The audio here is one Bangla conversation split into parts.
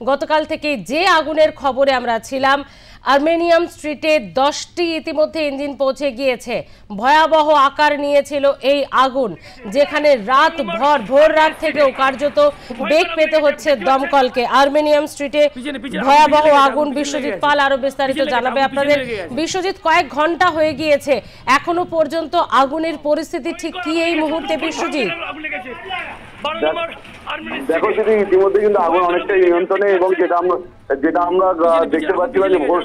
গতকাল থেকে যে আগুনের খবরে আমরা ছিলাম, আর্মেনিয়াম স্ট্রিটে 10টি ইতিমধ্যে ইঞ্জিন পৌঁছে গিয়েছে। ভয়াবহ আকার নিয়েছিল এই আগুন, যেখানে ভোর রাত থেকেও কার্যত বেগ পেতে হচ্ছে দমকলকে। আর্মেনিয়াম স্ট্রিটে ভয়াবহ আগুন। বিশ্বজিৎ পাল আরো বিস্তারিত জানাবে আপনাদের। বিশ্বজিৎ, কয়েক ঘন্টা হয়ে গিয়েছে, এখনো পর্যন্ত আগুনের পরিস্থিতি ঠিক কি এই মুহূর্তে? বিশ্বজিৎ, দেখো সেটি ইতিমধ্যে কিন্তু আগুন অনেকটাই নিয়ন্ত্রণে, এবং যেটা আমরা দেখতে পাচ্ছিলাম যে ভোর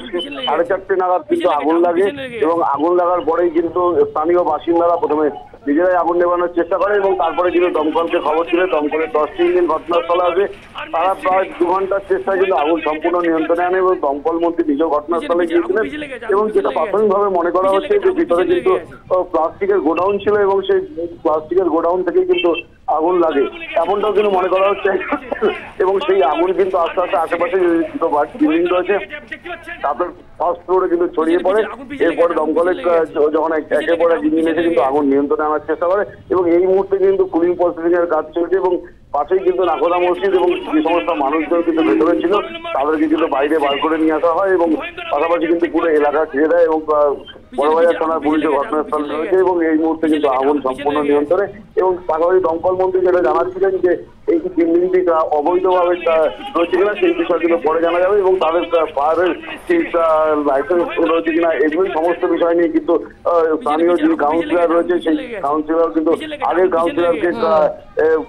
4:30 নাগাদ কিন্তু আগুন লাগে, এবং আগুন লাগার পরেই কিন্তু স্থানীয় বাসিন্দারা প্রথমে নিজেরাই আগুন নেভানোর চেষ্টা করে, এবং তারপরে কিন্তু দমকলকে খবর ছিল। দমকলের 10টি ইঞ্জিন ঘটনাস্থলে আসে। তারা প্রায় 2 ঘন্টার চেষ্টায় কিন্তু আগুন সম্পূর্ণ নিয়ন্ত্রণে আনে, এবং দমকল মন্ত্রী নিজেও ঘটনাস্থলে গিয়েছিলেন। এবং যেটা প্রাথমিকভাবে মনে করা হচ্ছে যে ভিতরে কিন্তু প্লাস্টিকের গোডাউন ছিল, এবং সেই প্লাস্টিকের গোডাউন থেকেই কিন্তু আগুন লাগে, এমনটাও কিন্তু মনে করা হচ্ছে। এবং সেই আগুন কিন্তু আস্তে আস্তে আশেপাশে বিল্ডিং রয়েছে তারপর ফার্স্ট ফ্লোরে কিন্তু ছড়িয়ে পড়ে। এরপরে দমকলের যখন একের পর এক ইঞ্জিন এসে কিন্তু আগুন নিয়ন্ত্রণে আনার চেষ্টা করে, এবং এই মুহূর্তে কিন্তু কুলিং প্রসেসিং এর কাজ চলছে। এবং পাশেই কিন্তু নাকোদা মসজিদ, এবং যে সমস্ত মানুষজন কিন্তু ভেতরে ছিল তাদেরকে কিন্তু বাইরে বার করে নিয়ে আসা হয়, এবং পাশাপাশি কিন্তু পুরো এলাকা ছেড়ে দেয়, এবং বড়বাজার থানার পুলিশের ঘটনাস্থল রয়েছে। এবং এই মুহূর্তে কিন্তু আগুন সম্পূর্ণ নিয়ন্ত্রণে। এবং পাশাপাশি দমকল মন্ত্রী যেটা জানাচ্ছিলেন যে এই বিল্ডিংটি অবৈধভাবে রয়েছে কিনা সেই বিষয় কিন্তু পরে জানা যাবে, এবং তাদের ফায়ারের লাইসেন্স রয়েছে কিনা এগুলো সমস্ত বিষয় নিয়ে কিন্তু স্থানীয় যে কাউন্সিলর রয়েছে সেই কাউন্সিলর কিন্তু আগের কাউন্সিলরকে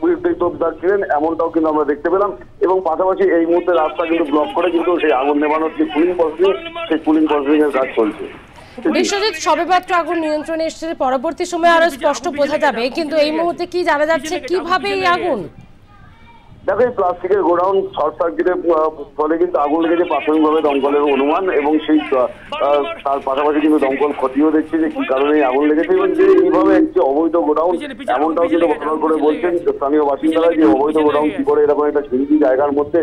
বিরুদ্ধে তোপদার ছিলেন, এমনটাও কিন্তু আমরা দেখতে পেলাম। এবং পাশাপাশি এই মুহূর্তে রাস্তা কিন্তু ব্লক করে কিন্তু সেই আগুন নেভানোর যে কুলিং প্রসেসিং সেই কুলিং প্রসেসিং এর কাজ চলছে। বিশ্বজিৎ, সবেমাত্র আগুন নিয়ন্ত্রণে এসেছে, পরবর্তী সময়ে আরো স্পষ্ট বোঝা যাবে, কিন্তু এই মুহূর্তে কি জানা যাচ্ছে কিভাবে এই আগুন? দেখো, এই প্লাস্টিকের গোডাউন শর্ট সার্কিটের ফলে কিন্তু আগুন লেগেছে প্রাথমিকভাবে দমকলের অনুমান, এবং সেই তার পাশাপাশি কিন্তু দমকল ক্ষতিও দেখছে যে কি কারণে আগুন লেগেছে, এবং যে এইভাবে একটি অবৈধ গোডাউন এমনটাও কিন্তু ঘটনা করে বলছেন স্থানীয় বাসিন্দারা যে অবৈধ গোডাউন কি করে এরকম একটা ঝুঁকি জায়গার মধ্যে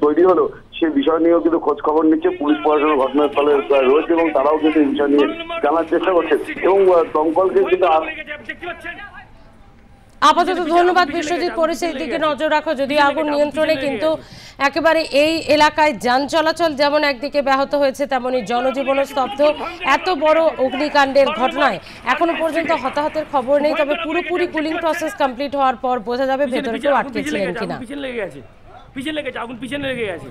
তৈরি হলো সে বিষয় নিয়েও কিন্তু খোঁজ খবর নিচ্ছে। পুলিশ প্রশাসন ঘটনাস্থলে রয়েছে, এবং তারাও কিন্তু এই বিষয় নিয়ে জানার চেষ্টা করছে, এবং দমকলকে কিন্তু আপাতত ধন্যবাদ বিশ্বজিৎ। পরিস্থিতির দিকে নজর রাখো। যদি আগুন নিয়ন্ত্রণে, কিন্তু একেবারে এই এলাকায় যান চলাচল যেমন একদিকে ব্যাহত হয়েছে, তেমনি জনজীবন স্তব্ধ। এত বড় অগ্নিকাণ্ডের ঘটনায় এখনো পর্যন্ত হতাহতের খবর নেই, তবে পুরোপুরি কুলিং প্রসেস কমপ্লিট হওয়ার পর বোঝা যাবে ভেতরে কেউ আটকে ছিলেন কিনা। পিছনে লেগে গেছে, আগুন পিছনে লেগে গেছে।